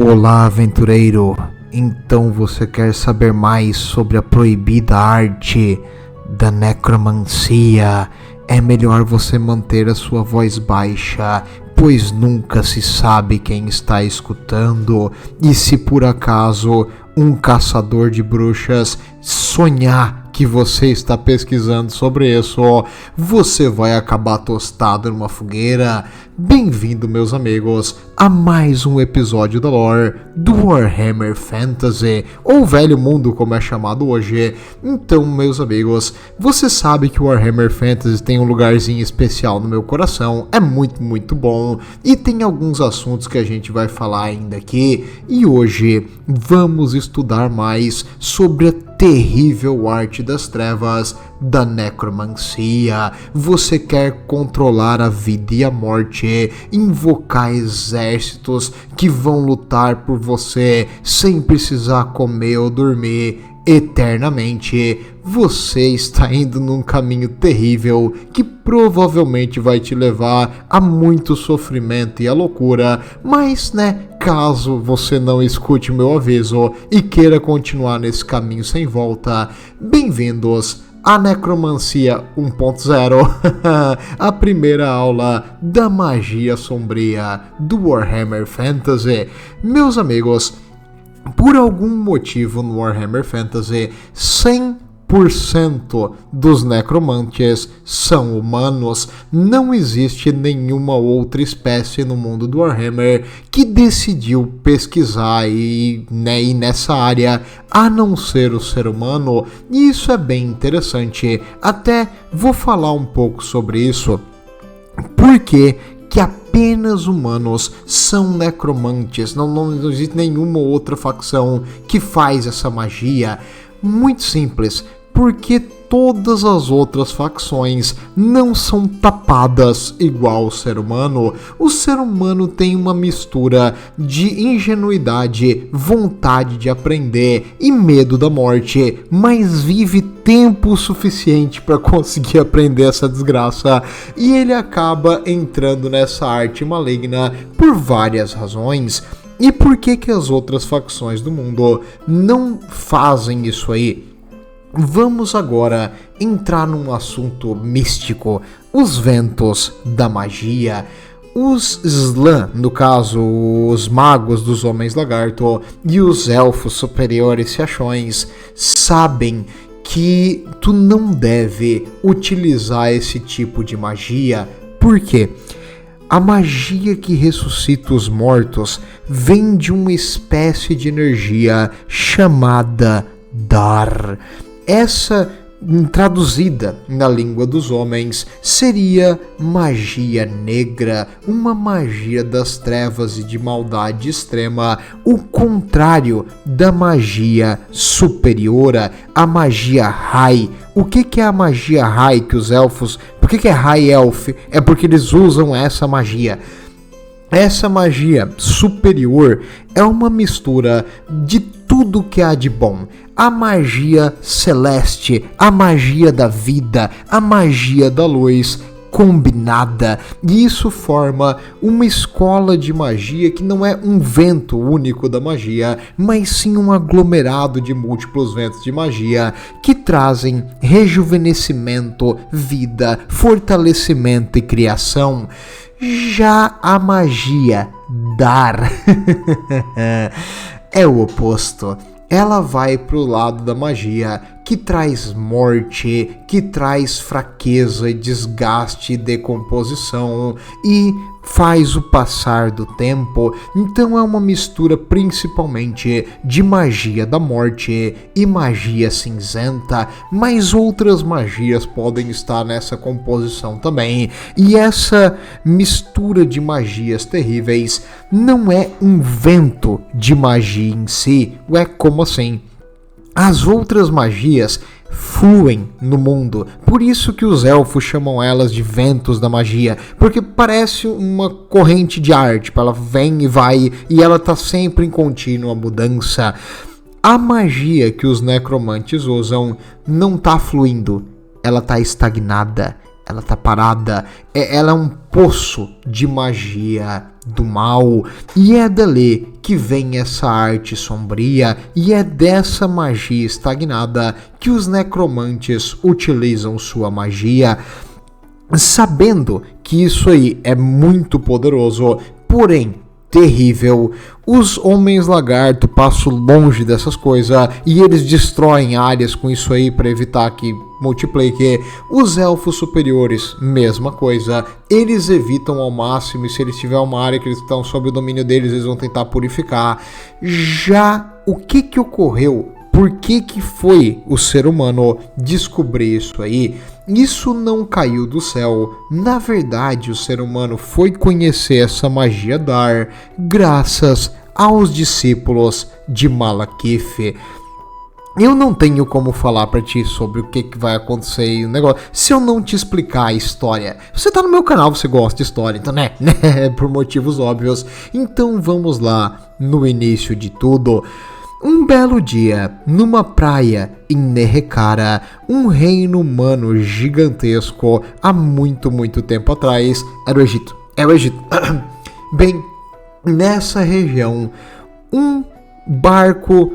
Olá, aventureiro! Então você quer saber mais sobre a proibida arte da necromancia? É melhor você manter a sua voz baixa, pois nunca se sabe quem está escutando. E se por acaso um caçador de bruxas sonhar que você está pesquisando sobre isso, você vai acabar tostado numa fogueira. Bem-vindo, meus amigos, a mais um episódio da lore do Warhammer Fantasy, ou Velho Mundo, como é chamado hoje. Então, meus amigos, você sabe que o Warhammer Fantasy tem um lugarzinho especial no meu coração, é muito bom, e tem alguns assuntos que a gente vai falar ainda aqui, e hoje vamos estudar mais sobre a terrível arte das trevas da necromancia. Você quer controlar a vida e a morte, invocar exércitos que vão lutar por você sem precisar comer ou dormir eternamente. Você está indo num caminho terrível que provavelmente vai te levar a muito sofrimento e a loucura, mas caso você não escute o meu aviso e queira continuar nesse caminho sem volta, bem-vindos a Necromancia 1.0, a primeira aula da magia sombria do Warhammer Fantasy. Meus amigos, por algum motivo no Warhammer Fantasy, 100% dos necromantes são humanos. Não existe nenhuma outra espécie no mundo do Warhammer que decidiu pesquisar e ir nessa área, a não ser o ser humano. E isso é bem interessante. Até vou falar um pouco sobre isso, porque que apenas humanos são necromantes. Não existe nenhuma outra facção que faz essa magia. Muito simples, porque todas as outras facções não são tapadas igual o ser humano. O ser humano tem uma mistura de ingenuidade, vontade de aprender e medo da morte, mas vive tempo suficiente para conseguir aprender essa desgraça, e ele acaba entrando nessa arte maligna por várias razões. E por que as outras facções do mundo não fazem isso aí? Vamos agora entrar num assunto místico: os ventos da magia. Os Slann, no caso os magos dos Homens Lagarto e os elfos superiores Ciachões, sabem que tu não deve utilizar esse tipo de magia. Por quê? A magia que ressuscita os mortos vem de uma espécie de energia chamada Dar. Essa, traduzida na língua dos homens, seria magia negra, uma magia das trevas e de maldade extrema, o contrário da magia superiora, a magia High. O que é a magia High que os elfos... Por que é High Elf? É porque eles usam essa magia. Essa magia superior é uma mistura de tudo que há de bom. A magia celeste, a magia da vida, a magia da luz combinada. E isso forma uma escola de magia que não é um vento único da magia, mas sim um aglomerado de múltiplos ventos de magia que trazem rejuvenescimento, vida, fortalecimento e criação. Já a magia Dar é o oposto. Ela vai pro lado da magia que traz morte, que traz fraqueza e desgaste e decomposição e faz o passar do tempo. Então é uma mistura principalmente de magia da morte e magia cinzenta, mas outras magias podem estar nessa composição também. E essa mistura de magias terríveis não é um vento de magia em si. Ué, como assim? As outras magias fluem no mundo, por isso que os elfos chamam elas de ventos da magia, porque parece uma corrente de ar, tipo, ela vem e vai e ela está sempre em contínua mudança. A magia que os necromantes usam não está fluindo, ela está estagnada. ela tá parada. Ela é um poço de magia do mal, e é dali que vem essa arte sombria, e é dessa magia estagnada que os necromantes utilizam sua magia, sabendo que isso aí é muito poderoso, porém terrível. Os homens lagarto passam longe dessas coisas e eles destroem áreas com isso aí para evitar que multiplique. Os elfos superiores, mesma coisa, eles evitam ao máximo, e se eles tiverem uma área que eles estão sob o domínio deles, eles vão tentar purificar. Já o que ocorreu? Por que foi o ser humano descobrir isso aí? Isso não caiu do céu. Na verdade, o ser humano foi conhecer essa magia Dar graças aos discípulos de Malekith. Eu não tenho como falar pra ti sobre o que vai acontecer e o negócio se eu não te explicar a história. Você tá no meu canal, você gosta de história, então né? Por motivos óbvios. Então vamos lá, no início de tudo. Um belo dia, numa praia em Nehekhara, um reino humano gigantesco, há muito tempo atrás, era o Egito. Bem, nessa região, um barco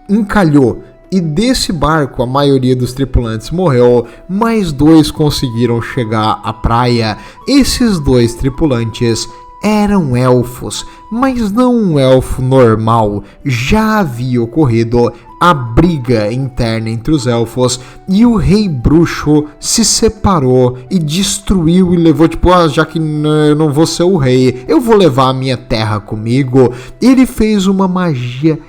encalhou, e desse barco a maioria dos tripulantes morreu, mas 2 conseguiram chegar à praia. Esses 2 tripulantes eram elfos, mas não um elfo normal. Já havia ocorrido a briga interna entre os elfos e o rei bruxo se separou e destruiu e levou, já que eu não vou ser o rei, eu vou levar a minha terra comigo. Ele fez uma magia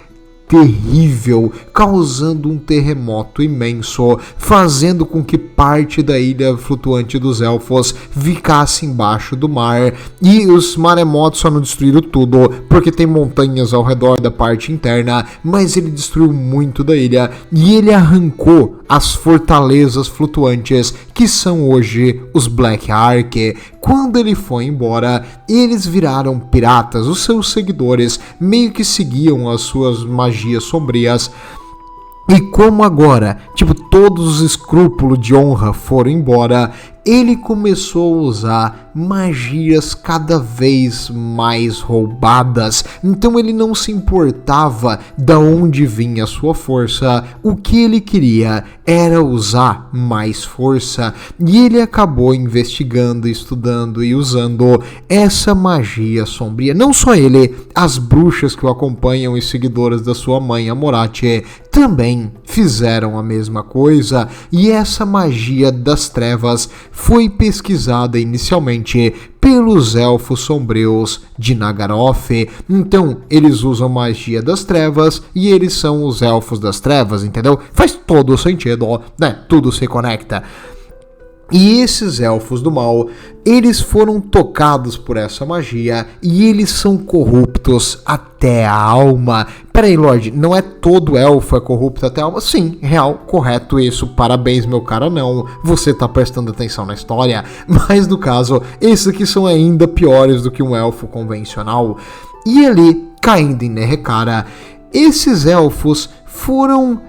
terrível, causando um terremoto imenso, fazendo com que parte da ilha flutuante dos elfos ficasse embaixo do mar. E os maremotos só não destruíram tudo, porque tem montanhas ao redor da parte interna, mas ele destruiu muito da ilha, e ele arrancou as fortalezas flutuantes, que são hoje os Black Ark. Quando ele foi embora, eles viraram piratas. Os seus seguidores meio que seguiam as suas magias sombrias. E como agora, todos os escrúpulos de honra foram embora, ele começou a usar magias cada vez mais roubadas. Então ele não se importava da onde vinha a sua força. O que ele queria era usar mais força. E ele acabou investigando, estudando e usando essa magia sombria. Não só ele, as bruxas que o acompanham e seguidoras da sua mãe, Amoratie, também fizeram a mesma coisa. E essa magia das trevas foi pesquisada inicialmente pelos elfos sombrios de Nagaroth. Então eles usam magia das trevas e eles são os elfos das trevas, entendeu? Faz todo sentido, né? Tudo se conecta. E esses elfos do mal, eles foram tocados por essa magia e eles são corruptos até a alma. Peraí, Lorde, não é todo elfo é corrupto até a alma? Sim, real, correto isso, parabéns meu cara, não, você tá prestando atenção na história. Mas no caso, esses aqui são ainda piores do que um elfo convencional. E ali, caindo em Nehekhara, esses elfos foram,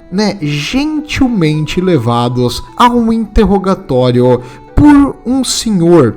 gentilmente levados a um interrogatório por um senhor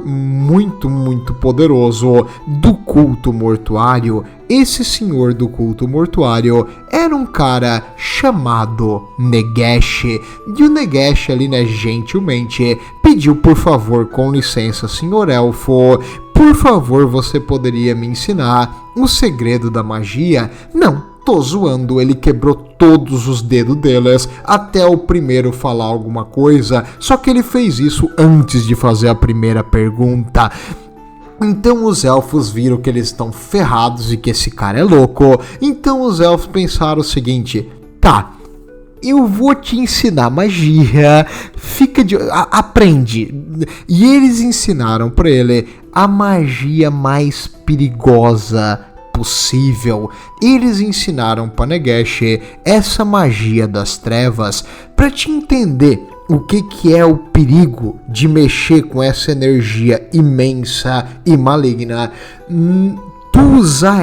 muito poderoso do culto mortuário. Esse senhor do culto mortuário era um cara chamado Negesh, e o Negesh ali, gentilmente pediu: por favor, com licença, senhor elfo, por favor, você poderia me ensinar o segredo da magia? Não, tô zoando, ele quebrou todos os dedos deles até o primeiro falar alguma coisa, só que ele fez isso antes de fazer a primeira pergunta. Então os elfos viram que eles estão ferrados e que esse cara é louco. Então os elfos pensaram o seguinte: tá, eu vou te ensinar magia, aprende. E eles ensinaram para ele a magia mais perigosa possível. Eles ensinaram para Negesh essa magia das trevas para te entender o que é o perigo de mexer com essa energia imensa e maligna. tu usar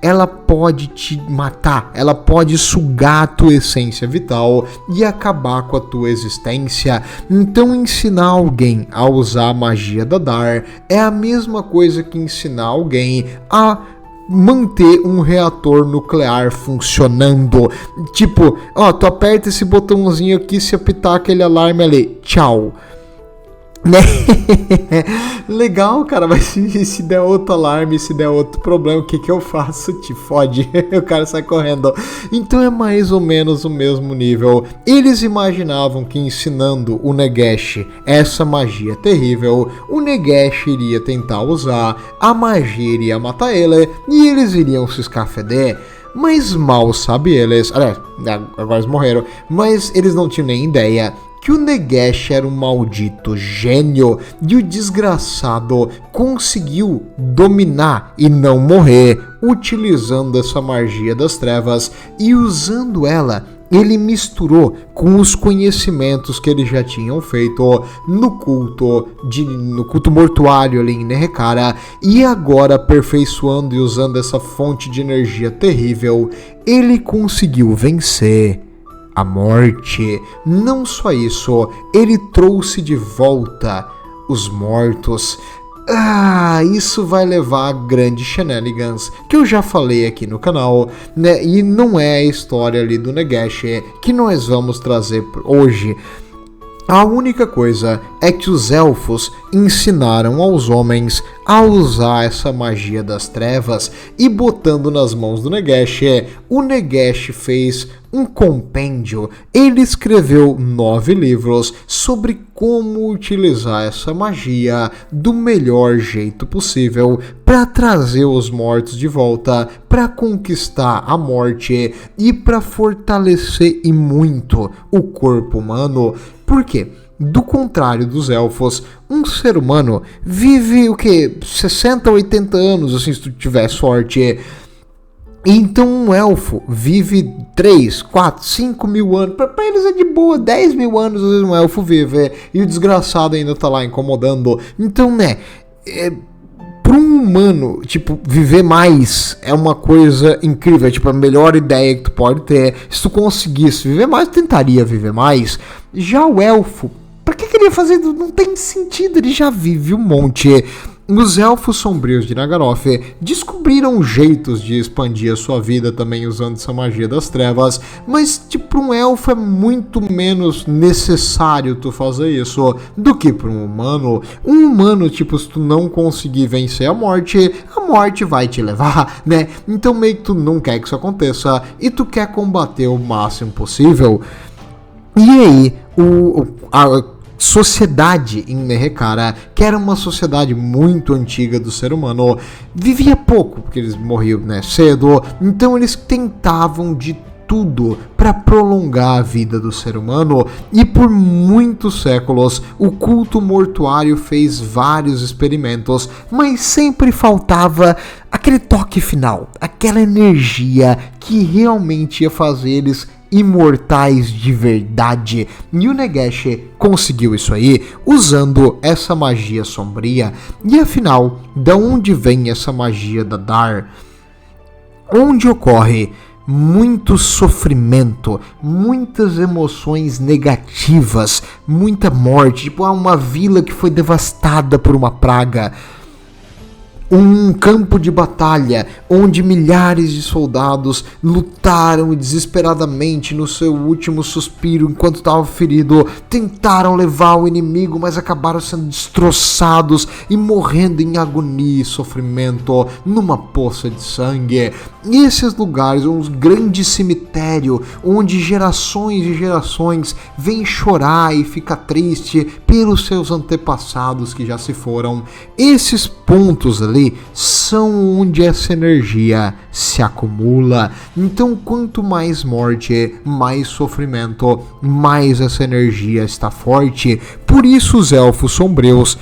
ela pode te matar, ela pode sugar a tua essência vital e acabar com a tua existência. Então ensinar alguém a usar a magia da Dar é a mesma coisa que ensinar alguém a manter um reator nuclear funcionando. Tipo, tu aperta esse botãozinho aqui, se apitar aquele alarme ali, tchau. Né? Legal, cara, mas se der outro alarme, se der outro problema, o que eu faço? Te fode. O cara sai correndo. Então é mais ou menos o mesmo nível. Eles imaginavam que ensinando o Nagash essa magia terrível, o Nagash iria tentar usar, a magia iria matar ele e eles iriam se escafeder. Mas mal sabe eles, agora eles morreram, mas eles não tinham nem ideia que o Nagash era um maldito gênio e o desgraçado conseguiu dominar e não morrer utilizando essa magia das trevas, e usando ela ele misturou com os conhecimentos que eles já tinham feito no culto mortuário ali em Nerekara, e agora aperfeiçoando e usando essa fonte de energia terrível, ele conseguiu vencer a morte. Não só isso, ele trouxe de volta os mortos. Isso vai levar a grandes shenanigans que eu já falei aqui no canal, né? E não é a história ali do Nagash que nós vamos trazer hoje. A única coisa é que os elfos ensinaram aos homens a usar essa magia das trevas, e botando nas mãos do Nagash, o Nagash fez um compêndio. Ele escreveu 9 livros sobre como utilizar essa magia do melhor jeito possível para trazer os mortos de volta, para conquistar a morte e para fortalecer e muito o corpo humano. Por quê? Do contrário dos elfos, um ser humano vive 60, 80 anos, assim, se tu tiver sorte. Então um elfo vive 3, 4, 5 mil anos. Pra eles é de boa, 10 mil anos às vezes um elfo vive. E o desgraçado ainda tá lá incomodando. Então, né, para um humano, viver mais é uma coisa incrível. É a melhor ideia que tu pode ter. Se tu conseguisse viver mais, tentaria viver mais. Já o elfo, pra que ele ia fazer? Não tem sentido, ele já vive um monte. Os elfos sombrios de Naggaroth descobriram jeitos de expandir a sua vida também usando essa magia das trevas, mas para um elfo é muito menos necessário tu fazer isso do que para um humano. Um humano, se tu não conseguir vencer a morte vai te levar, né? Então meio que tu não quer que isso aconteça e tu quer combater o máximo possível. E aí, a sociedade em Nerekara, que era uma sociedade muito antiga do ser humano, vivia pouco, porque eles morriam, cedo, então eles tentavam de tudo para prolongar a vida do ser humano, e por muitos séculos o culto mortuário fez vários experimentos, mas sempre faltava aquele toque final, aquela energia que realmente ia fazer eles imortais de verdade. E o Nagash conseguiu isso aí usando essa magia sombria. E afinal, da onde vem essa magia da Dar? Onde ocorre muito sofrimento, muitas emoções negativas, muita morte, uma vila que foi devastada por uma praga. Um campo de batalha onde milhares de soldados lutaram desesperadamente no seu último suspiro enquanto estava ferido, tentaram levar o inimigo, mas acabaram sendo destroçados e morrendo em agonia e sofrimento numa poça de sangue. E esses lugares, um grande cemitério onde gerações e gerações vêm chorar e ficar triste pelos seus antepassados que já se foram. Esses pontos ali são onde essa energia se acumula. Então, quanto mais morte, mais sofrimento, mais essa energia está forte. Por isso os elfos sombrios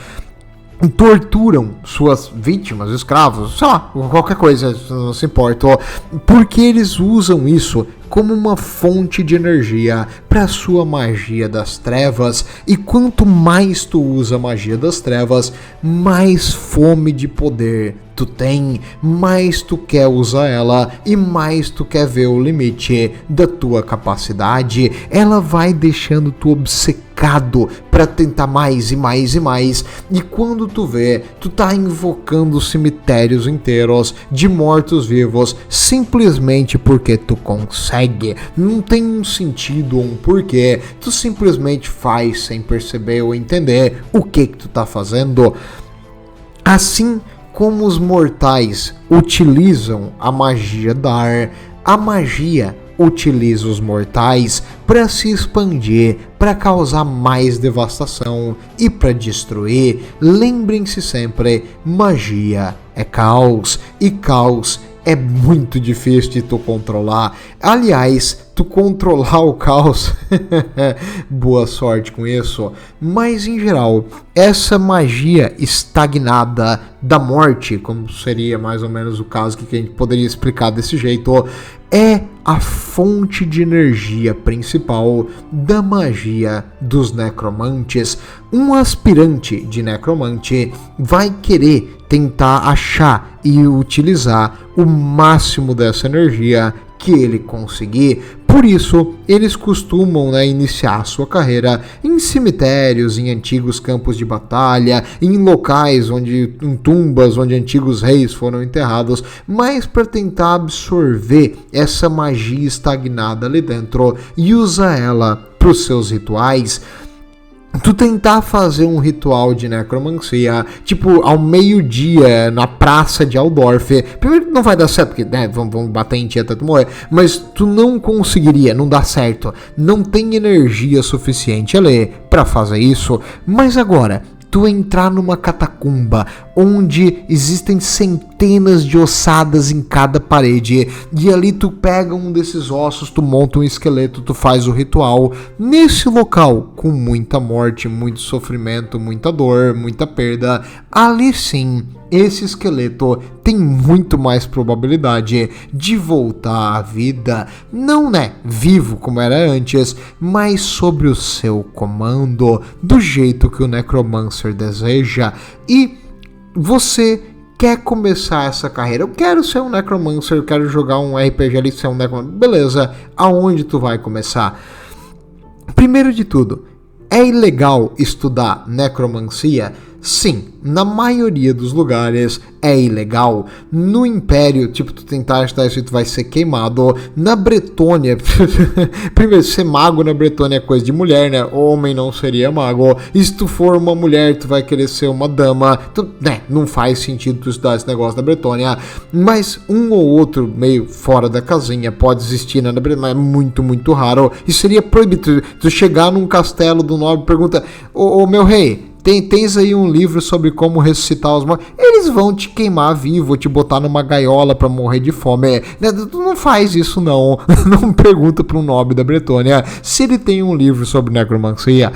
torturam suas vítimas, escravos, sei lá, qualquer coisa, não se importa, porque eles usam isso como uma fonte de energia para sua magia das trevas, e quanto mais tu usa a magia das trevas, mais fome de poder tu tem, mais tu quer usar ela e mais tu quer ver o limite da tua capacidade. Ela vai deixando tu obcecado para tentar mais e mais e mais, e quando tu vê, tu tá invocando cemitérios inteiros de mortos-vivos simplesmente porque tu consegue. Não tem um sentido ou um porquê, tu simplesmente faz sem perceber ou entender o que tu tá fazendo. Assim como os mortais utilizam a magia Dar, a magia utiliza os mortais para se expandir, para causar mais devastação e para destruir. Lembrem-se sempre, magia é caos, e caos é muito difícil de tu controlar. Aliás, tu controlar o caos, boa sorte com isso. Mas em geral, essa magia estagnada da morte, como seria mais ou menos o caso que a gente poderia explicar desse jeito, é a fonte de energia principal da magia dos necromantes. Um aspirante de necromante vai querer tentar achar e utilizar o máximo dessa energia que ele conseguir. Por isso, eles costumam iniciar sua carreira em cemitérios, em antigos campos de batalha, em locais em tumbas onde antigos reis foram enterrados, mas para tentar absorver essa magia estagnada ali dentro e usar ela para os seus rituais. Tu tentar fazer um ritual de necromancia, tipo, ao meio-dia, na praça de Altdorf, primeiro não vai dar certo, porque, vamos bater em ti até tu morrer, mas tu não conseguiria, não dá certo, não tem energia suficiente ali pra fazer isso. Mas agora, tu entrar numa catacumba onde existem centenas de ossadas em cada parede, e ali tu pega um desses ossos, tu monta um esqueleto, tu faz o ritual nesse local com muita morte, muito sofrimento, muita dor, muita perda. Ali sim, esse esqueleto tem muito mais probabilidade de voltar à vida, não vivo como era antes, mas sobre o seu comando, do jeito que o necromancer deseja. E você quer começar essa carreira? Eu quero ser um necromancer, eu quero jogar um RPG ali, ser um necromancer. Beleza, aonde tu vai começar? Primeiro de tudo, é ilegal estudar necromancia? Sim, na maioria dos lugares é ilegal. No Império, tipo, tu tentar estudar isso e tu vai ser queimado. Na Bretônia, primeiro, ser mago na Bretônia é coisa de mulher, né? Homem não seria mago. E se tu for uma mulher, tu vai querer ser uma dama. Tu, não faz sentido tu estudar esse negócio da Bretônia. Mas um ou outro meio fora da casinha pode existir na Bretônia, mas é muito, muito raro. E seria proibido. Tu chegar num castelo do nobre e pergunta: ô meu rei, tens aí um livro sobre como ressuscitar os mortos? Eles vão te queimar vivo, te botar numa gaiola pra morrer de fome. Tu não faz isso não. Não pergunta pra um nobre da Bretônia se ele tem um livro sobre necromancia.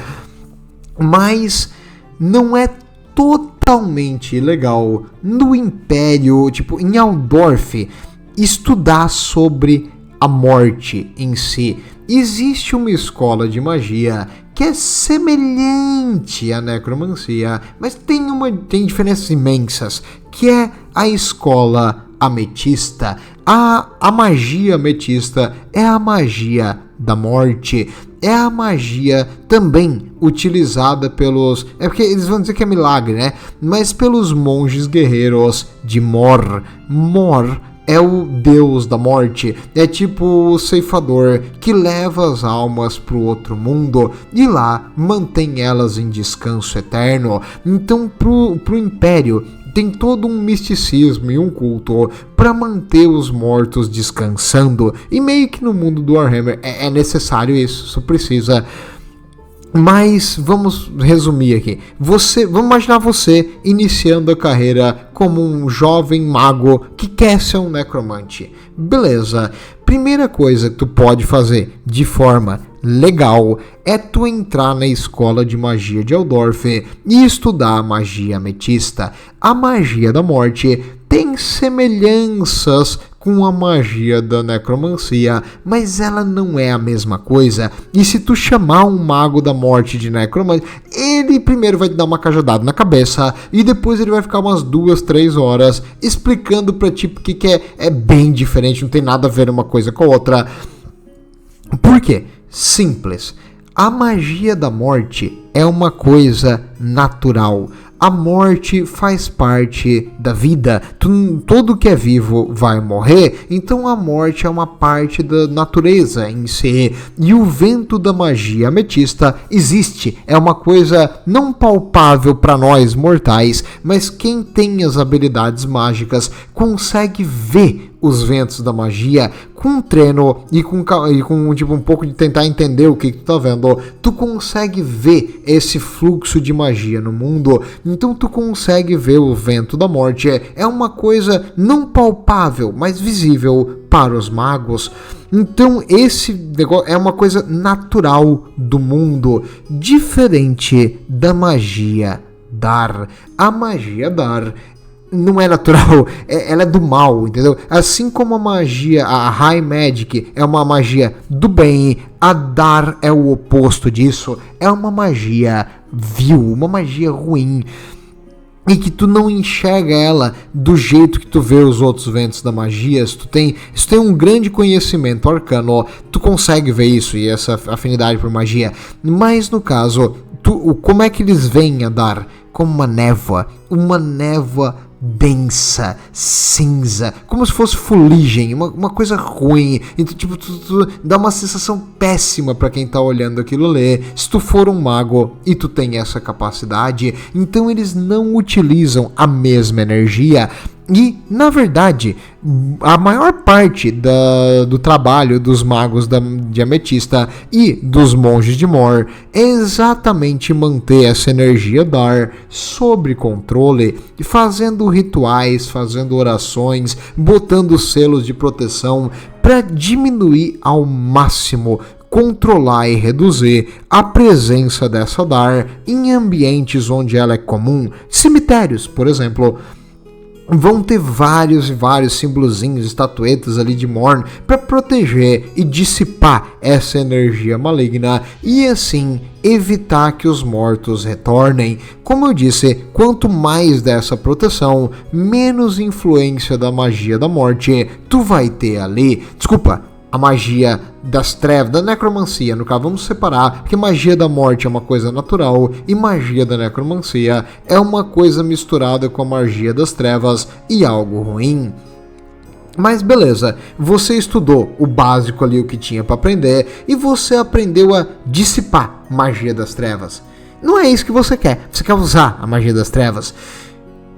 Mas não é totalmente ilegal no Império, tipo, em Altdorf, estudar sobre a morte em si. Existe uma escola de magia que é semelhante à necromancia, mas tem diferenças imensas, que é a escola ametista. A magia ametista é a magia da morte, é a magia também utilizada pelos... É porque eles vão dizer que é milagre, né? Mas pelos monges guerreiros de Mor. Mor é o deus da morte, é tipo o ceifador que leva as almas para o outro mundo e lá mantém elas em descanso eterno. Então pro Império tem todo um misticismo e um culto para manter os mortos descansando, e meio que no mundo do Warhammer é necessário isso precisa. Mas vamos resumir aqui. Vamos imaginar você iniciando a carreira como um jovem mago que quer ser um necromante. Beleza. Primeira coisa que tu pode fazer de forma legal é tu entrar na escola de magia de Altdorf e estudar a magia ametista. A magia da morte tem semelhanças com a magia da necromancia, mas ela não é a mesma coisa. E se tu chamar um mago da morte de necromancia, ele primeiro vai te dar uma cajadada na cabeça e depois ele vai ficar umas 2-3 horas explicando pra ti porque que é bem diferente, não tem nada a ver uma coisa com a outra. Por quê? Simples. A magia da morte é uma coisa natural. A morte faz parte da vida. Todo que é vivo vai morrer. Então a morte é uma parte da natureza em si. E o vento da magia ametista existe. É uma coisa não palpável para nós mortais, mas quem tem as habilidades mágicas consegue ver os ventos da magia. Com treino e com tipo, um pouco de tentar entender o que tu tá vendo, tu consegue ver esse fluxo de magia no mundo. Então tu consegue ver o vento da morte. É uma coisa não palpável, mas visível para os magos. Então esse negócio é uma coisa natural do mundo, diferente da magia dar. A magia dar não é natural, ela é do mal, entendeu? Assim como a magia, a High Magic é uma magia do bem, a Dar é o oposto disso, é uma magia vil, uma magia ruim. E que tu não enxerga ela do jeito que tu vê os outros ventos da magia. Se tu tem um grande conhecimento arcano, tu consegue ver isso e essa afinidade por magia. Mas no caso, como é que eles vêm a Dar? Como uma névoa densa, cinza, como se fosse fuligem, uma coisa ruim. Então, tipo, tu dá uma sensação péssima para quem tá olhando aquilo ali. Se tu for um mago e tu tem essa capacidade, então eles não utilizam a mesma energia. E, na verdade, a maior parte do trabalho dos magos de Ametista e dos monges de Mor é exatamente manter essa energia Dar sob controle, fazendo rituais, fazendo orações, botando selos de proteção para diminuir ao máximo, controlar e reduzir a presença dessa Dar em ambientes onde ela é comum. Cemitérios, por exemplo, vão ter vários e vários símbolozinhos, estatuetas ali de Morn para proteger e dissipar essa energia maligna e assim evitar que os mortos retornem. Como eu disse, quanto mais dessa proteção, menos influência da magia da morte tu vai ter ali. Desculpa, a magia das trevas, da necromancia, no caso, vamos separar, porque magia da morte é uma coisa natural e magia da necromancia é uma coisa misturada com a magia das trevas e algo ruim. Mas beleza, você estudou o básico ali, o que tinha para aprender, e você aprendeu a dissipar magia das trevas. Não é isso que você quer usar a magia das trevas.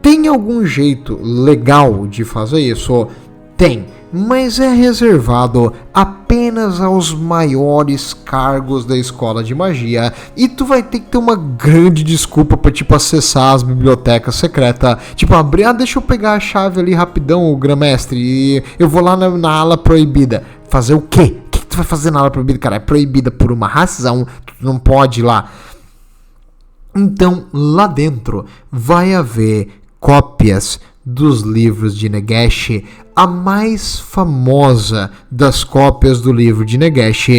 Tem algum jeito legal de fazer isso? Tem, mas é reservado apenas aos maiores cargos da escola de magia e tu vai ter que ter uma grande desculpa pra, tipo, acessar as bibliotecas secretas, tipo, abrir, deixa eu pegar a chave ali rapidão, Grã-Mestre, e eu vou lá na ala proibida. Fazer o quê? O que tu vai fazer na ala proibida, cara? É proibida por uma razão, tu não pode ir lá. Então, lá dentro vai haver cópias dos livros de Nagash. A mais famosa das cópias do livro de Nagash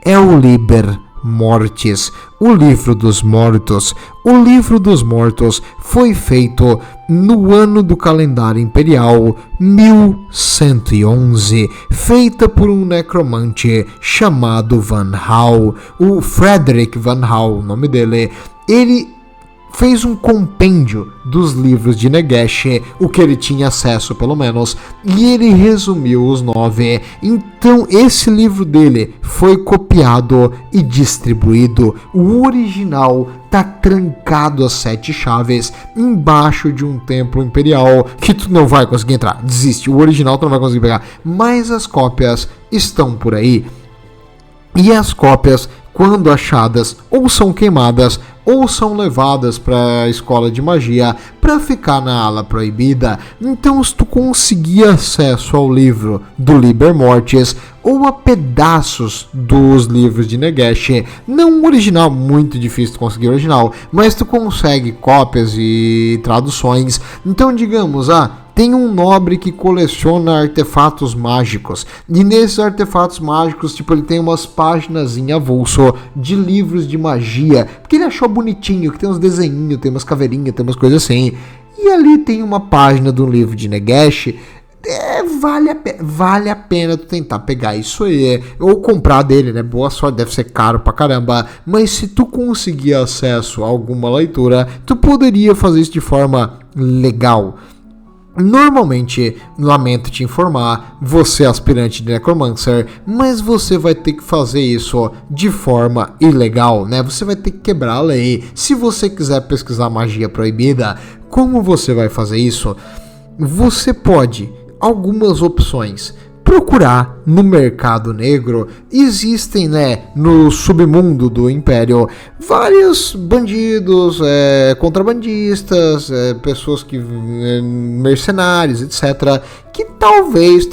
é o Liber Mortis, o livro dos mortos. O livro dos mortos foi feito no ano do calendário imperial 1111, feita por um necromante chamado Van Hal, o Frederick Van Hal, o nome dele. Ele fez um compêndio dos livros de Nagash, o que ele tinha acesso pelo menos, e ele resumiu os 9. Então esse livro dele foi copiado e distribuído. O original tá trancado a 7 chaves embaixo de um templo imperial que tu não vai conseguir entrar. Desiste, o original tu não vai conseguir pegar, mas as cópias estão por aí. E as cópias, quando achadas, ou são queimadas ou são levadas para a escola de magia para ficar na ala proibida. Então, se tu conseguir acesso ao livro do Liber Mortis ou a pedaços dos livros de Nagash, não o original, muito difícil de conseguir o original, mas tu consegue cópias e traduções. Então, digamos, tem um nobre que coleciona artefatos mágicos. E nesses artefatos mágicos, tipo, ele tem umas páginas em avulso de livros de magia, porque ele achou bonitinho, que tem uns desenhinhos, tem umas caveirinhas, tem umas coisas assim. E ali tem uma página do livro de Nagash. Vale a pena tu tentar pegar isso aí, ou comprar dele, né? Boa sorte, deve ser caro pra caramba, mas se tu conseguir acesso a alguma leitura, tu poderia fazer isso de forma legal. Normalmente, lamento te informar, você é aspirante de Necromancer, mas você vai ter que fazer isso de forma ilegal, né? Você vai ter que quebrar a lei. Se você quiser pesquisar magia proibida, como você vai fazer isso? Você pode, algumas opções, procurar no mercado negro. Existem, né, no submundo do Império, vários bandidos, contrabandistas, pessoas que mercenários, etc, que talvez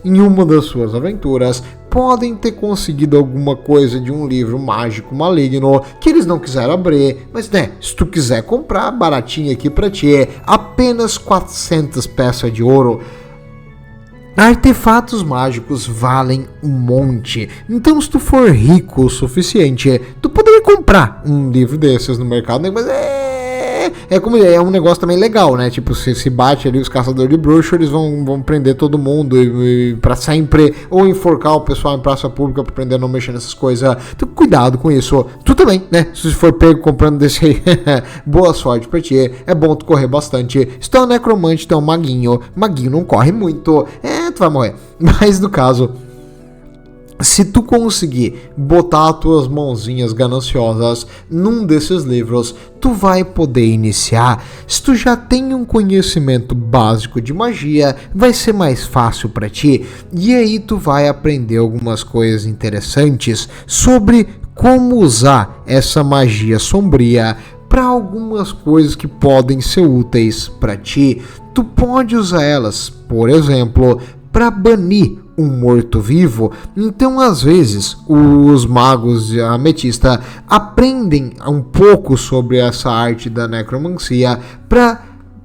em uma das suas aventuras podem ter conseguido alguma coisa de um livro mágico maligno que eles não quiseram abrir, mas né, se tu quiser comprar baratinho aqui pra ti, apenas 400 peças de ouro. Artefatos mágicos valem um monte, então se tu for rico o suficiente, tu poderia comprar um livro desses no mercado, mas é um negócio também legal, né? Tipo, se bate ali os caçadores de bruxo, eles vão prender todo mundo e pra sempre, ou enforcar o pessoal em praça pública pra aprender a não mexer nessas coisas. Então, cuidado com isso. Tu também, né? Se for pego comprando desse aí, boa sorte pra ti. É bom tu correr bastante. Se tu é um necromante, tu é um maguinho não corre muito. Tu vai morrer. Mas no caso, se tu conseguir botar as tuas mãozinhas gananciosas num desses livros, tu vai poder iniciar. Se tu já tem um conhecimento básico de magia, vai ser mais fácil para ti. E aí tu vai aprender algumas coisas interessantes sobre como usar essa magia sombria para algumas coisas que podem ser úteis para ti. Tu pode usar elas, por exemplo, para banir um morto-vivo. Então, às vezes, os magos de ametista aprendem um pouco sobre essa arte da necromancia para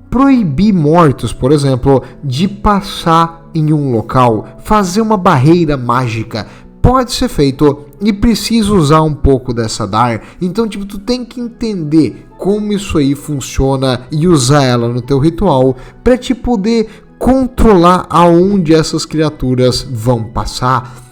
proibir mortos, por exemplo, de passar em um local, fazer uma barreira mágica. Pode ser feito e precisa usar um pouco dessa dar. Então, tipo, tu tem que entender como isso aí funciona e usar ela no teu ritual para te poder controlar aonde essas criaturas vão passar.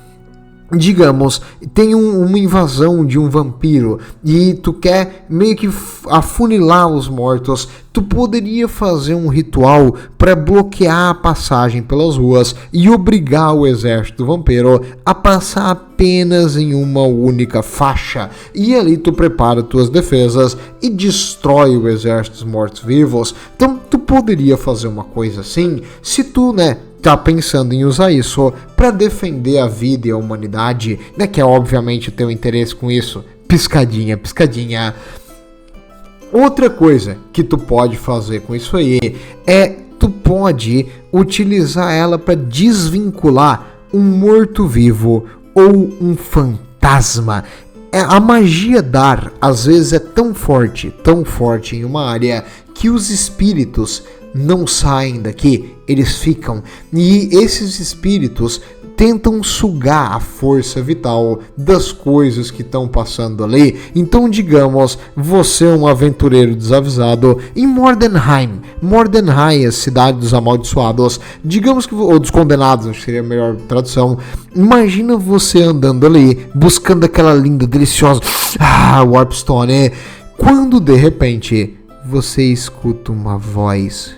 Digamos, tem uma invasão de um vampiro e tu quer meio que afunilar os mortos. Tu poderia fazer um ritual para bloquear a passagem pelas ruas e obrigar o exército do vampiro a passar apenas em uma única faixa. E ali tu prepara tuas defesas e destrói o exército dos mortos-vivos. Então tu poderia fazer uma coisa assim, se tu, né, tá pensando em usar isso para defender a vida e a humanidade, né, que é obviamente o teu interesse com isso. Piscadinha, piscadinha. Outra coisa que tu pode fazer com isso aí é tu pode utilizar ela para desvincular um morto-vivo ou um fantasma. A magia dar às vezes é tão forte em uma área que os espíritos não saem daqui, eles ficam, e esses espíritos tentam sugar a força vital das coisas que estão passando ali. Então, digamos, você é um aventureiro desavisado em Mordenheim. Mordenheim é a cidade dos amaldiçoados, digamos que, ou dos condenados, acho que seria a melhor tradução. Imagina você andando ali, buscando aquela linda, deliciosa Warpstone, quando de repente você escuta uma voz.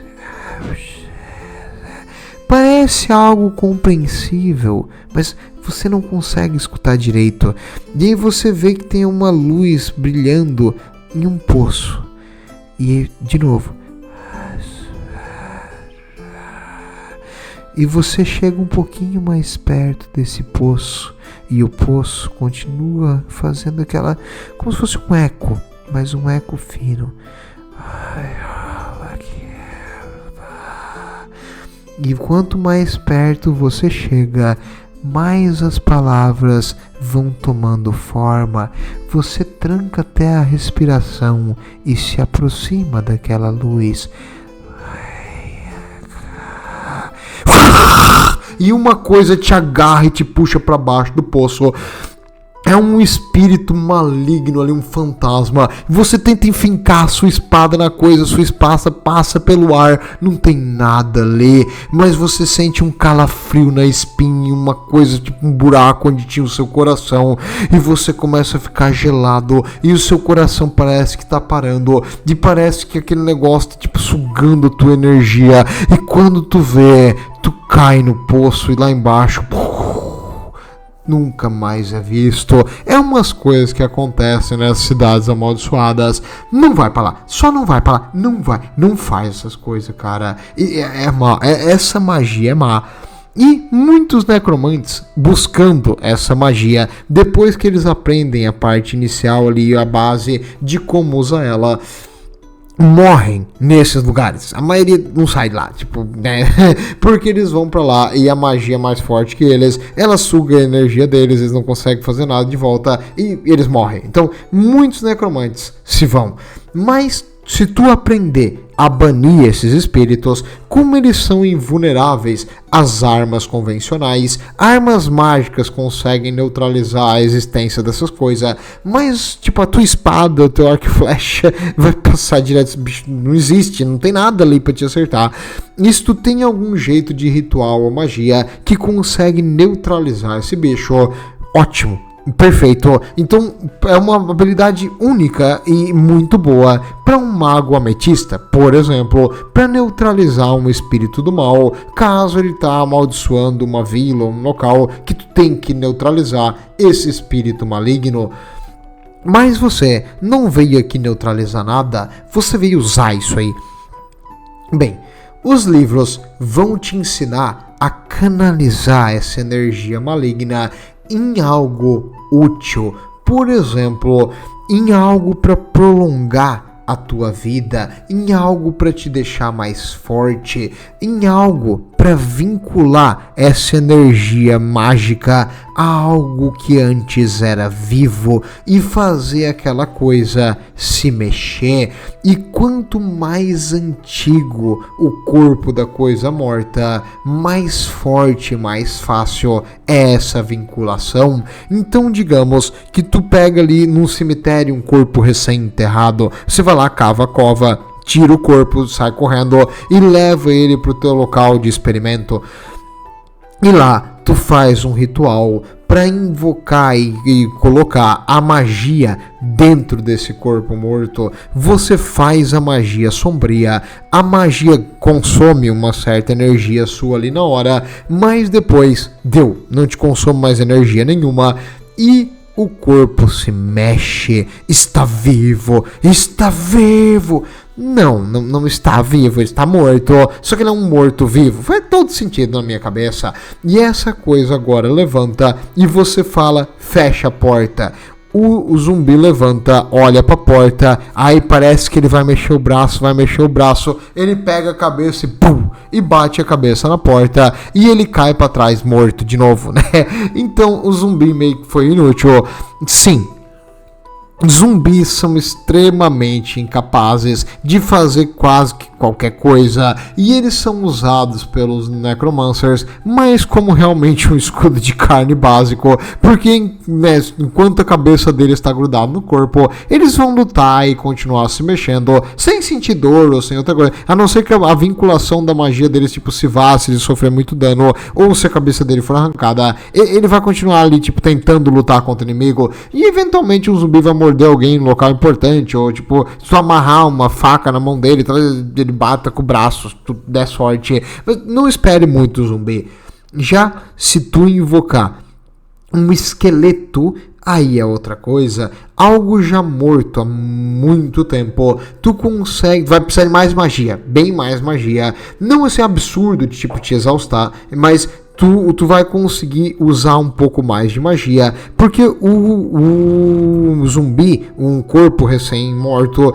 Parece algo compreensível, mas você não consegue escutar direito. E aí você vê que tem uma luz brilhando em um poço. E de novo. E você chega um pouquinho mais perto desse poço. E o poço continua fazendo aquela... como se fosse um eco, mas um eco fino. E quanto mais perto você chega, mais as palavras vão tomando forma. Você tranca até a respiração e se aproxima daquela luz. e uma coisa te agarra e te puxa para baixo do poço. É um espírito maligno ali, um fantasma. Você tenta enfincar sua espada na coisa, sua espada passa pelo ar, não tem nada ali, mas você sente um calafrio na espinha, uma coisa tipo um buraco onde tinha o seu coração, e você começa a ficar gelado, e o seu coração parece que tá parando, e parece que aquele negócio tá tipo sugando a tua energia, e quando tu vê, tu cai no poço e lá embaixo nunca mais é visto. É umas coisas que acontecem nas cidades amaldiçoadas. Não vai pra lá, só não vai pra lá, não vai, não faz essas coisas, cara. E é má, essa magia é má. E muitos necromantes buscando essa magia, depois que eles aprendem a parte inicial ali, a base de como usar ela, morrem nesses lugares. A maioria não sai de lá, tipo, né? Porque eles vão pra lá e a magia é mais forte que eles, ela suga a energia deles, eles não conseguem fazer nada de volta e eles morrem. Então, muitos necromantes se vão. Mas se tu aprender a banir esses espíritos, como eles são invulneráveis às armas convencionais, armas mágicas conseguem neutralizar a existência dessas coisas, mas tipo a tua espada, o teu arco e flecha vai passar direto, esse bicho não existe, não tem nada ali pra te acertar. E se tu tem algum jeito de ritual ou magia que consegue neutralizar esse bicho, ótimo. Perfeito, então é uma habilidade única e muito boa para um mago ametista, por exemplo, para neutralizar um espírito do mal, caso ele tá amaldiçoando uma vila ou um local que tu tem que neutralizar esse espírito maligno. Mas você não veio aqui neutralizar nada, você veio usar isso aí. Bem, os livros vão te ensinar a canalizar essa energia maligna em algo útil, por exemplo, em algo para prolongar a tua vida, em algo para te deixar mais forte, em algo para vincular essa energia mágica a algo que antes era vivo e fazer aquela coisa se mexer. E quanto mais antigo o corpo da coisa morta, mais forte, mais fácil é essa vinculação. Então digamos que tu pega ali num cemitério um corpo recém-enterrado, você vai lá, cava a cova, tira o corpo, sai correndo e leva ele para o teu local de experimento. E lá tu faz um ritual para invocar e colocar a magia dentro desse corpo morto. Você faz a magia sombria, a magia consome uma certa energia sua ali na hora, mas depois deu, não te consome mais energia nenhuma e o corpo se mexe, está vivo, está vivo. Não está vivo, ele está morto, só que ele é um morto-vivo. Faz todo sentido na minha cabeça. E essa coisa agora levanta e você fala, fecha a porta. O zumbi levanta, olha pra porta, aí parece que ele vai mexer o braço, ele pega a cabeça e pum, e bate a cabeça na porta, e ele cai pra trás morto de novo, né? Então o zumbi meio que foi inútil. Sim, zumbis são extremamente incapazes de fazer quase que qualquer coisa e eles são usados pelos necromancers, mas como realmente um escudo de carne básico, porque né, enquanto a cabeça deles está grudada no corpo, eles vão lutar e continuar se mexendo sem sentir dor ou sem outra coisa, a não ser que a vinculação da magia deles tipo se vá, se ele sofrer muito dano ou se a cabeça dele for arrancada, ele vai continuar ali tipo tentando lutar contra o inimigo e eventualmente um zumbi vai morder alguém em um local importante, ou tipo, se tu amarrar uma faca na mão dele, talvez ele bata com o braço, se tu der sorte. Mas não espere muito zumbi. Já se tu invocar um esqueleto, aí é outra coisa, algo já morto há muito tempo, tu consegue, vai precisar de mais magia, bem mais magia, não esse absurdo de tipo te exaustar, mas tu vai conseguir usar um pouco mais de magia, porque o zumbi, um corpo recém-morto,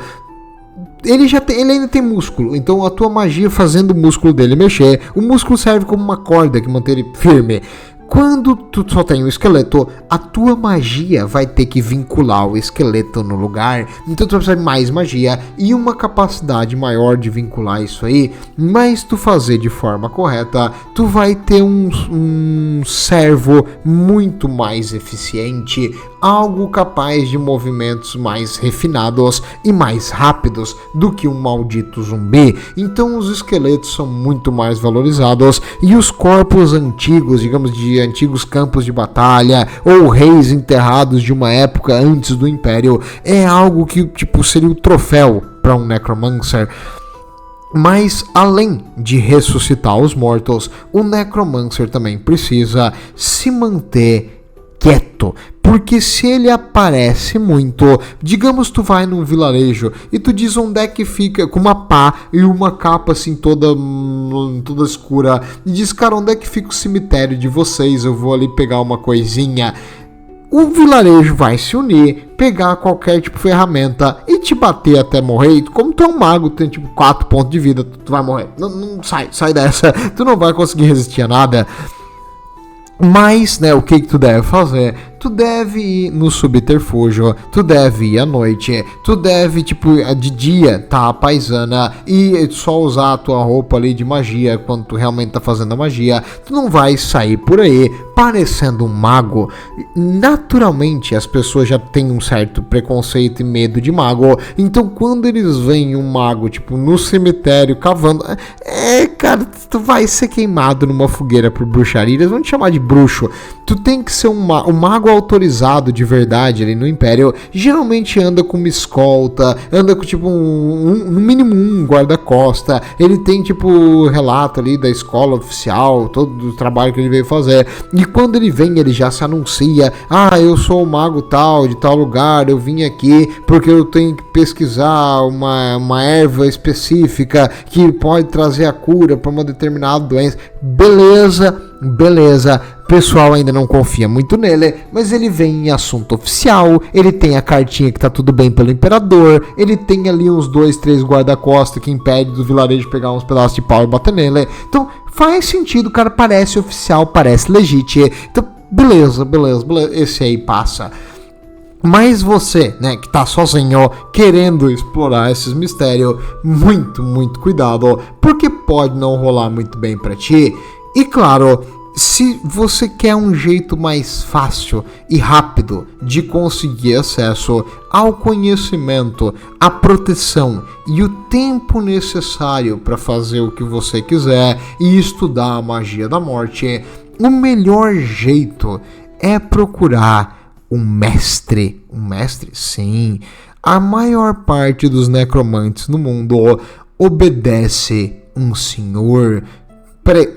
ele ainda tem músculo, então a tua magia fazendo o músculo dele mexer, o músculo serve como uma corda que mantém ele firme. Quando tu só tem o esqueleto, a tua magia vai ter que vincular o esqueleto no lugar. Então tu vai precisar de mais magia e uma capacidade maior de vincular isso aí. Mas tu fazer de forma correta, tu vai ter um servo muito mais eficiente, algo capaz de movimentos mais refinados e mais rápidos do que um maldito zumbi. Então os esqueletos são muito mais valorizados e os corpos antigos, digamos, de antigos campos de batalha ou reis enterrados de uma época antes do Império, é algo que tipo seria o troféu para um Necromancer. Mas além de ressuscitar os mortos, o Necromancer também precisa se manter quieto, porque se ele aparece muito, digamos tu vai num vilarejo e tu diz onde é que fica, com uma pá e uma capa assim toda escura, e diz, cara, onde é que fica o cemitério de vocês, eu vou ali pegar uma coisinha. O vilarejo vai se unir, pegar qualquer tipo de ferramenta e te bater até morrer. Como tu é um mago, tu tem tipo 4 pontos de vida, tu vai morrer. Não sai dessa, tu não vai conseguir resistir a nada. Mas, né, o que tu deve fazer? Tu deve ir no subterfúgio, tu deve ir à noite, tu deve, tipo, de dia tá a paisana e só usar a tua roupa ali de magia quando tu realmente tá fazendo a magia. Tu não vai sair por aí parecendo um mago. Naturalmente, as pessoas já têm um certo preconceito e medo de mago, então quando eles veem um mago, tipo, no cemitério cavando, cara, tu vai ser queimado numa fogueira por bruxaria, eles vão te chamar de bruxo. Tu tem que ser um mago autorizado de verdade ali no Império. Geralmente anda com uma escolta, anda com tipo no mínimo um guarda-costa. Ele tem tipo relato ali da escola oficial, todo o trabalho que ele veio fazer. E quando ele vem, ele já se anuncia: eu sou o mago tal, de tal lugar, eu vim aqui porque eu tenho que pesquisar uma erva específica que pode trazer a cura para uma determinada doença. Beleza, o pessoal ainda não confia muito nele, mas ele vem em assunto oficial, ele tem a cartinha que tá tudo bem pelo imperador, ele tem ali uns 2, 3 guarda-costas que impede do vilarejo pegar uns pedaços de pau e bater nele. Então faz sentido, o cara parece oficial, parece legítimo. Então beleza, esse aí passa. Mas você, né, que tá sozinho, querendo explorar esses mistérios, muito cuidado, porque pode não rolar muito bem pra ti. E claro, se você quer um jeito mais fácil e rápido de conseguir acesso ao conhecimento, à proteção e o tempo necessário para fazer o que você quiser e estudar a magia da morte, o melhor jeito é procurar um mestre. Um mestre? Sim. A maior parte dos necromantes no mundo obedece um senhor.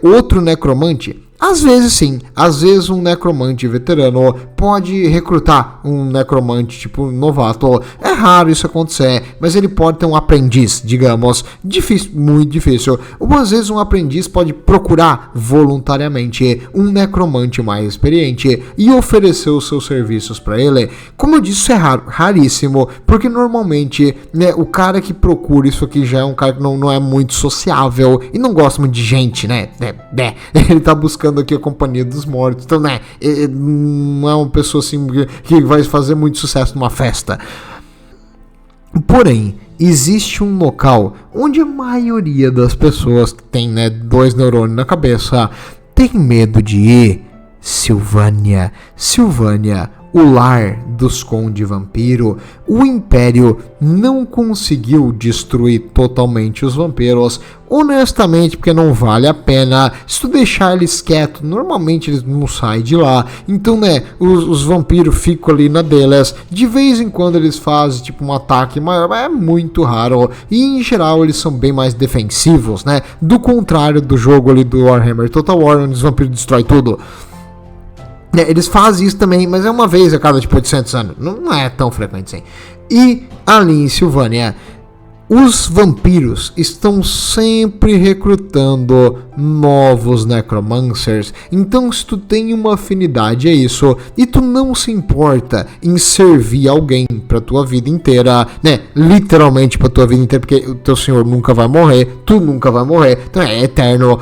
Outro necromante? Às vezes sim, às vezes um necromante veterano pode recrutar um necromante tipo novato. É raro isso acontecer, mas ele pode ter um aprendiz, digamos. Difícil, muito difícil. Ou às vezes um aprendiz pode procurar voluntariamente um necromante mais experiente e oferecer os seus serviços para ele. Como eu disse, isso é raríssimo, porque normalmente, né, o cara que procura isso aqui já é um cara que não é muito sociável e não gosta muito de gente, né? Ele tá buscando aqui a companhia dos mortos, então, né, não é uma pessoa assim que vai fazer muito sucesso numa festa. Porém, existe um local onde a maioria das pessoas que tem, né, 2 neurônios na cabeça tem medo de ir. Silvânia, o lar dos Conde Vampiro. O Império não conseguiu destruir totalmente os vampiros, honestamente, porque não vale a pena. Se tu deixar eles quietos, normalmente eles não saem de lá. Então, né, os vampiros ficam ali na deles. De vez em quando eles fazem tipo um ataque maior, mas é muito raro. E em geral eles são bem mais defensivos, né? Do contrário do jogo ali do Warhammer Total War, onde os vampiros destroem tudo. Eles fazem isso também, mas é uma vez a cada tipo 800 anos. Não é tão frequente assim. E ali em Silvânia, os vampiros estão sempre recrutando novos necromancers. Então, se tu tem uma afinidade a isso e tu não se importa em servir alguém pra tua vida inteira, né? Literalmente pra tua vida inteira, porque o teu senhor nunca vai morrer, tu nunca vai morrer, então é eterno.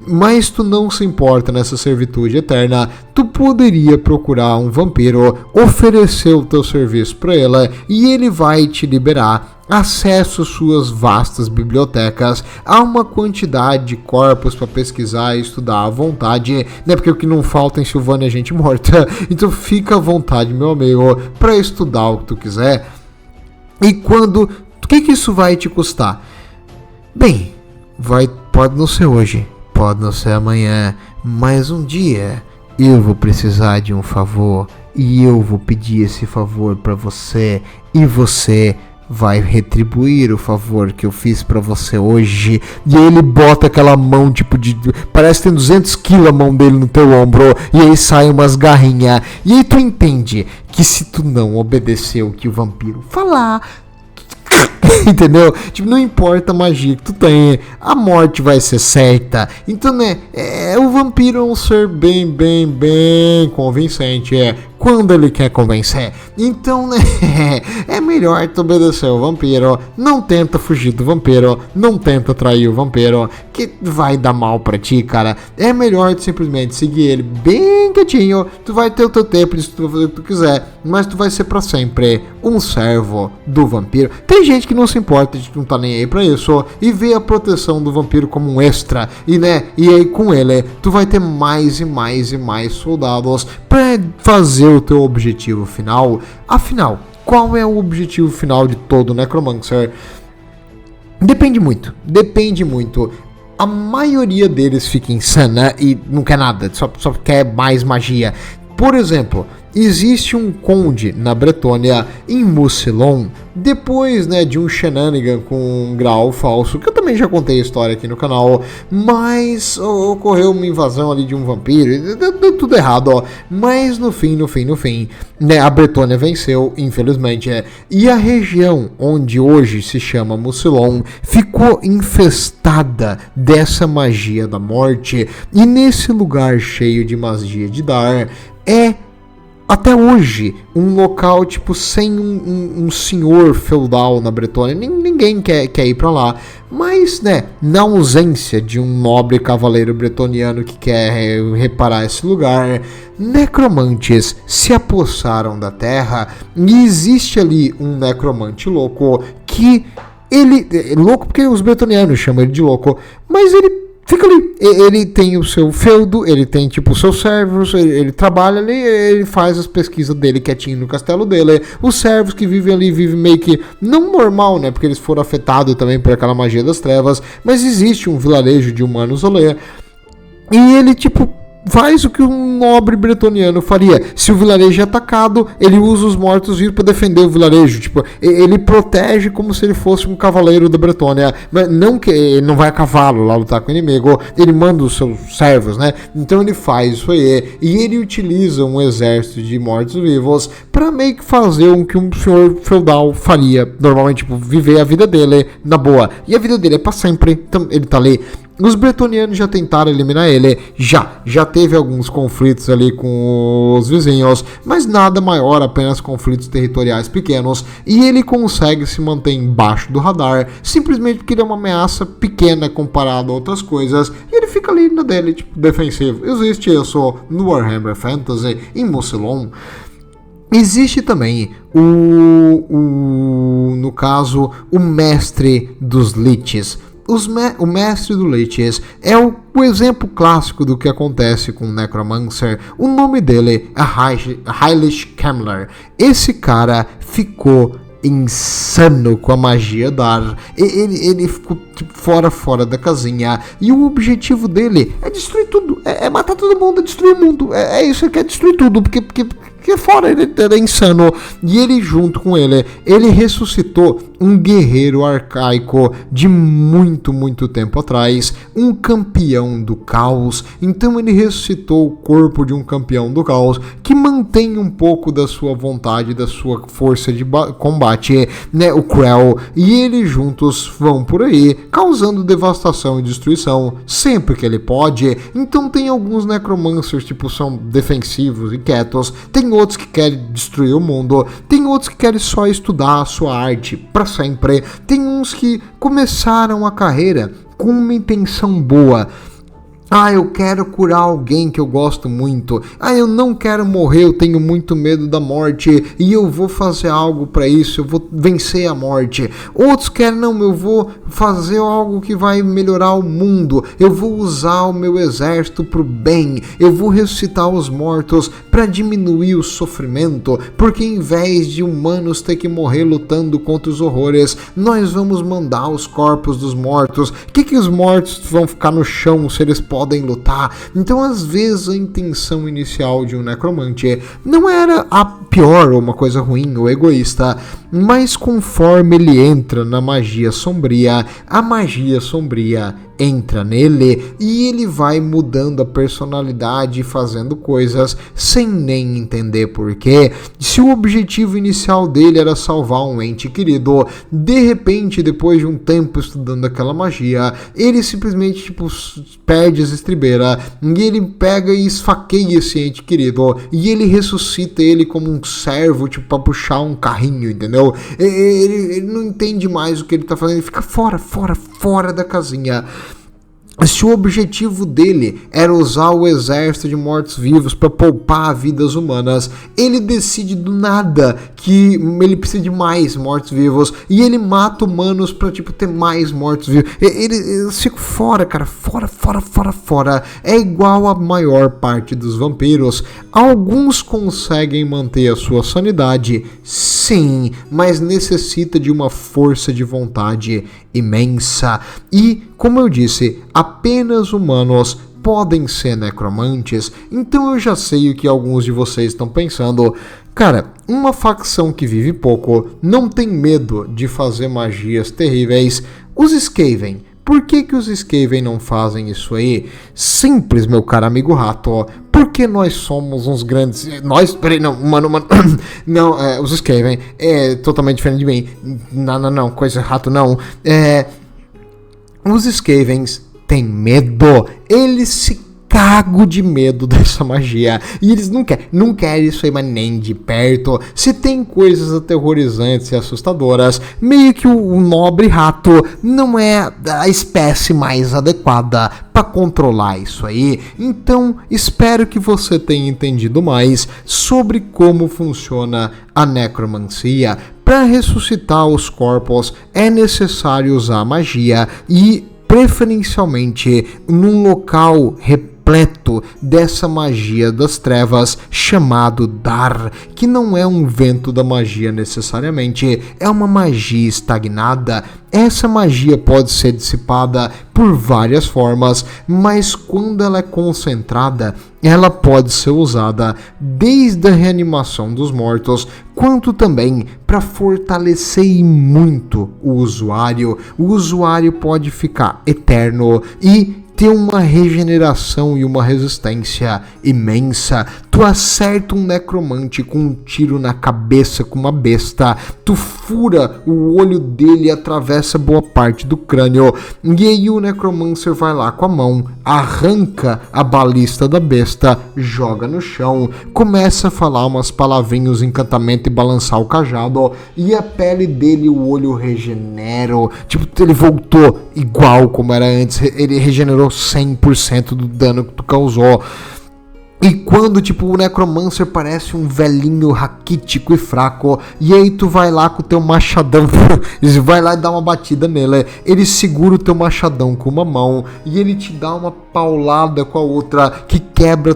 mas tu não se importa nessa servitude eterna, tu poderia procurar um vampiro, oferecer o teu serviço para ela e ele vai te liberar acesso às suas vastas bibliotecas, a uma quantidade de corpos para pesquisar e estudar à vontade, né? Porque o que não falta em Silvânia é gente morta, então fica à vontade, meu amigo, para estudar o que tu quiser. E o que isso vai te custar? Bem, pode não ser hoje, pode não ser amanhã, mas um dia eu vou precisar de um favor e eu vou pedir esse favor para você e você vai retribuir o favor que eu fiz pra você hoje. E aí ele bota aquela mão tipo parece que tem 200 quilos a mão dele no teu ombro. E aí saem umas garrinhas. E aí tu entende que se tu não obedecer o que o vampiro falar, entendeu? Tipo, não importa a magia que tu tem, a morte vai ser certa. Então, né, o vampiro é um ser bem convincente, quando ele quer convencer. Então, né, é melhor tu obedecer o vampiro, não tenta fugir do vampiro, não tenta trair o vampiro, que vai dar mal pra ti, cara. É melhor tu simplesmente seguir ele bem quietinho, tu vai ter o teu tempo de tu fazer o que tu quiser, mas tu vai ser pra sempre um servo do vampiro. Tem gente que não se importa, de que não tá nem aí pra isso, e vê a proteção do vampiro como um extra, e aí com ele, tu vai ter mais e mais soldados pra fazer o teu objetivo final. Afinal, qual é o objetivo final de todo Necromancer? Depende muito. A maioria deles fica insana e não quer nada, só quer mais magia. Por exemplo, existe um conde na Bretônia, em Mucilon, depois, de um shenanigan com um grau falso, que eu também já contei a história aqui no canal, mas ocorreu uma invasão ali de um vampiro, deu tudo errado, ó. Mas no fim, a Bretônia venceu, infelizmente, e a região onde hoje se chama Mucilon ficou infestada dessa magia da morte, e nesse lugar cheio de magia de dar, até hoje, um local tipo sem um senhor feudal na Bretônia. Ninguém quer ir pra lá. Mas, na ausência de um nobre cavaleiro bretoniano que quer reparar esse lugar, necromantes se apossaram da terra e existe ali um necromante louco que ele é louco porque os bretonianos chamam ele de louco, mas ele fica ali, ele tem o seu feudo, ele tem tipo os seus servos, ele trabalha ali, ele faz as pesquisas dele quietinho no castelo dele. Os servos que vivem ali vivem meio que não normal, porque eles foram afetados também por aquela magia das trevas, mas existe um vilarejo de humanos ali, e ele tipo faz o que um nobre bretoniano faria. Se o vilarejo é atacado, ele usa os mortos-vivos para defender o vilarejo. Tipo, ele protege como se ele fosse um cavaleiro da Bretônia. Mas não que ele não vai a cavalo lá lutar com o inimigo. Ele manda os seus servos, Então ele faz isso aí. E ele utiliza um exército de mortos-vivos para meio que fazer o que um senhor feudal faria. Normalmente, tipo, viver a vida dele na boa. E a vida dele é para sempre. Então ele tá ali. Os bretonianos já tentaram eliminar ele, já teve alguns conflitos ali com os vizinhos, mas nada maior, apenas conflitos territoriais pequenos, e ele consegue se manter embaixo do radar, simplesmente porque ele é uma ameaça pequena comparado a outras coisas, e ele fica ali na dele, tipo, defensivo. Existe isso no Warhammer Fantasy, em Mucilon. Existe também no caso, o mestre dos liches. O mestre do Liches é o exemplo clássico do que acontece com o Necromancer. O nome dele é Hylish Kemler. Esse cara ficou insano com a magia dar. Ele ficou tipo, fora da casinha. E o objetivo dele é destruir tudo. É matar todo mundo, é destruir o mundo. É isso, ele quer destruir tudo. Porque fora ele era insano. E ele, junto com ele ressuscitou um guerreiro arcaico de muito tempo atrás, um campeão do caos. Então ele ressuscitou o corpo de um campeão do caos que mantém um pouco da sua vontade, da sua força de combate, o Krell, e eles juntos vão por aí causando devastação e destruição sempre que ele pode. Então tem alguns necromancers tipo são defensivos e quietos, tem outros que querem destruir o mundo, tem outros que querem só estudar a sua arte para sempre, tem uns que começaram a carreira com uma intenção boa. Ah, eu quero curar alguém que eu gosto muito. Ah, eu não quero morrer, eu tenho muito medo da morte e eu vou fazer algo para isso, eu vou vencer a morte. Outros querem, não, eu vou fazer algo que vai melhorar o mundo. Eu vou usar o meu exército pro bem. Eu vou ressuscitar os mortos para diminuir o sofrimento, porque em vez de humanos ter que morrer lutando contra os horrores, nós vamos mandar os corpos dos mortos. Que os mortos vão ficar no chão se eles podem lutar? Então, às vezes, a intenção inicial de um necromante não era a pior ou uma coisa ruim ou egoísta, mas conforme ele entra na magia sombria, a magia sombria entra nele e ele vai mudando a personalidade e fazendo coisas sem nem entender porquê. Se o objetivo inicial dele era salvar um ente querido, de repente, depois de um tempo estudando aquela magia, ele simplesmente perde as estribeiras e ele pega e esfaqueia esse ente querido e ele ressuscita ele como um servo, pra puxar um carrinho, entendeu? Ele não entende mais o que ele tá fazendo, ele fica fora da casinha. Se o objetivo dele era usar o exército de mortos-vivos para poupar vidas humanas, ele decide do nada que ele precisa de mais mortos-vivos e ele mata humanos para ter mais mortos-vivos. Eles ficam fora, cara, fora. É igual a maior parte dos vampiros. Alguns conseguem manter a sua sanidade, sim, mas necessita de uma força de vontade imensa. E, como eu disse, apenas humanos podem ser necromantes. Então eu já sei o que alguns de vocês estão pensando. Cara, uma facção que vive pouco não tem medo de fazer magias terríveis. Os Skaven. Por que os Skaven não fazem isso aí? Simples, meu caro amigo rato. Porque nós somos uns grandes... os Skaven é totalmente diferente de mim. Não, coisa rato não. Os Skavens têm medo. Eles se cagam de medo dessa magia. E eles não querem isso aí, mas nem de perto. Se tem coisas aterrorizantes e assustadoras, meio que o nobre rato não é a espécie mais adequada para controlar isso aí. Então, espero que você tenha entendido mais sobre como funciona a necromancia. Para ressuscitar os corpos, é necessário usar magia e, preferencialmente, num local repleto dessa magia das trevas chamado Dar, que não é um vento da magia necessariamente, é uma magia estagnada. Essa magia pode ser dissipada por várias formas, mas quando ela é concentrada, ela pode ser usada desde a reanimação dos mortos, quanto também para fortalecer muito o usuário. O usuário pode ficar eterno e ter uma regeneração e uma resistência imensa. Tu acerta um necromante com um tiro na cabeça com uma besta, tu fura o olho dele e atravessa boa parte do crânio, e aí o necromancer vai lá com a mão, arranca a balista da besta, joga no chão, começa a falar umas palavrinhas, encantamento e balançar o cajado, e a pele dele, o olho regenera, ele voltou igual como era antes, ele regenerou 100% do dano que tu causou. E quando, o necromancer parece um velhinho raquítico e fraco, e aí tu vai lá com o teu machadão, vai lá e dá uma batida nele, ele segura o teu machadão com uma mão, e ele te dá uma paulada com a outra, que quebra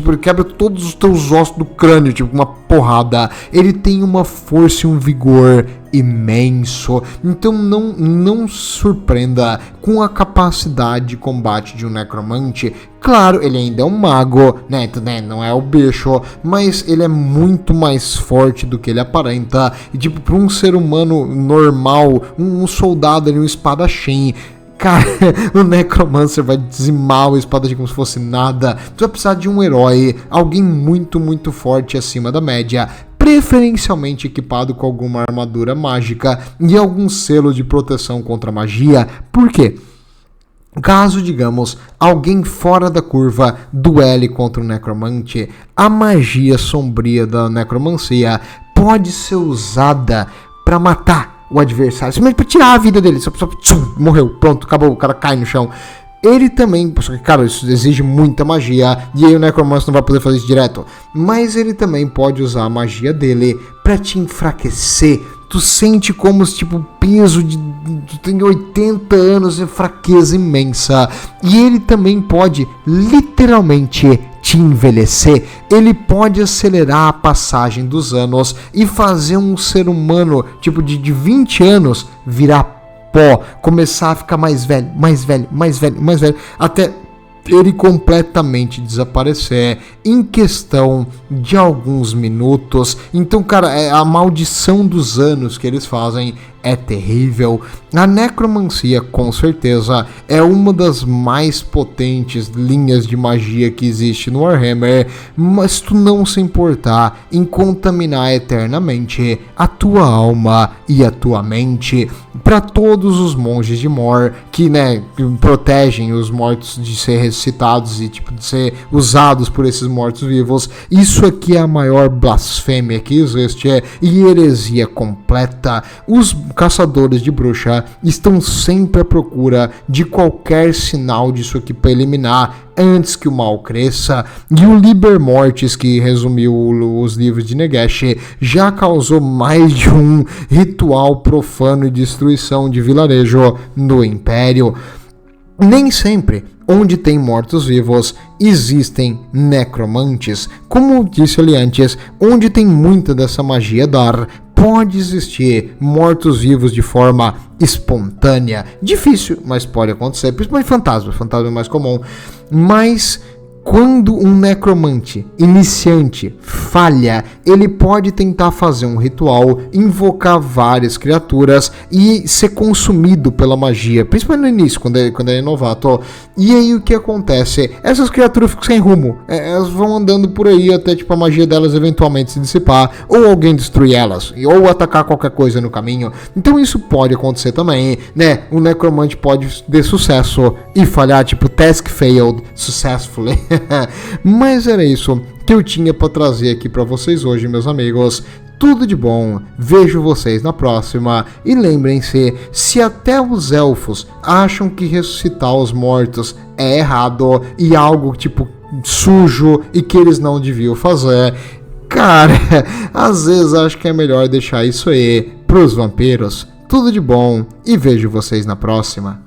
ele quebra todos os teus ossos do crânio, uma porrada. Ele tem uma força e um vigor imenso, então não surpreenda com a capacidade de combate de um necromante. Claro, ele ainda é um mago, né? Não é o bicho, mas ele é muito mais forte do que ele aparenta. E para um ser humano normal, um soldado ali, um espadachim, cara, o necromancer vai dizimar o espadachim como se fosse nada. Tu vai precisar de um herói, alguém muito, muito forte acima da média, preferencialmente equipado com alguma armadura mágica e algum selo de proteção contra magia. Por quê? Caso, digamos, alguém fora da curva duele contra um necromante, a magia sombria da necromancia pode ser usada para matar o adversário, simplesmente para tirar a vida dele. Morreu, pronto, acabou, o cara cai no chão. Ele também, cara, isso exige muita magia, e aí o Necromancer não vai poder fazer isso direto, mas ele também pode usar a magia dele pra te enfraquecer. Tu sente como se, tipo, o peso de... Tu tem 80 anos e fraqueza imensa. E ele também pode, literalmente, te envelhecer. Ele pode acelerar a passagem dos anos e fazer um ser humano, tipo, de 20 anos virar pó. Começar a ficar mais velho, até ele completamente desaparecer em questão de alguns minutos. Então, cara, a maldição dos anos que eles fazem é terrível. A necromancia, com certeza, é uma das mais potentes linhas de magia que existe no Warhammer, mas tu não se importar em contaminar eternamente a tua alma e a tua mente. Para todos os monges de Mor que, né, protegem os mortos de ser ressuscitados e, tipo, de ser usados por esses mortos-vivos, isso aqui é a maior blasfêmia que existe, e heresia completa. Os caçadores de bruxa estão sempre à procura de qualquer sinal disso aqui para eliminar antes que o mal cresça, e o Liber Mortis, que resumiu os livros de Nagash, já causou mais de um ritual profano e destruição de vilarejo no Império. Nem sempre onde tem mortos-vivos existem necromantes. Como disse ali antes, onde tem muita dessa magia dar, pode existir mortos-vivos de forma espontânea. Difícil, mas pode acontecer. Principalmente fantasma é mais comum. Mas quando um necromante iniciante falha, ele pode tentar fazer um ritual, invocar várias criaturas e ser consumido pela magia, principalmente no início, quando ele é novato. E aí o que acontece? Essas criaturas ficam sem rumo, elas vão andando por aí até, tipo, a magia delas eventualmente se dissipar, ou alguém destruir elas, ou atacar qualquer coisa no caminho. Então isso pode acontecer também, né? O necromante pode ter sucesso e falhar, tipo, task failed successfully. Mas era isso que eu tinha para trazer aqui para vocês hoje, meus amigos. Tudo de bom, vejo vocês na próxima. E lembrem-se, se até os elfos acham que ressuscitar os mortos é errado e algo tipo sujo e que eles não deviam fazer, cara, às vezes acho que é melhor deixar isso aí pros vampiros. Tudo de bom e vejo vocês na próxima.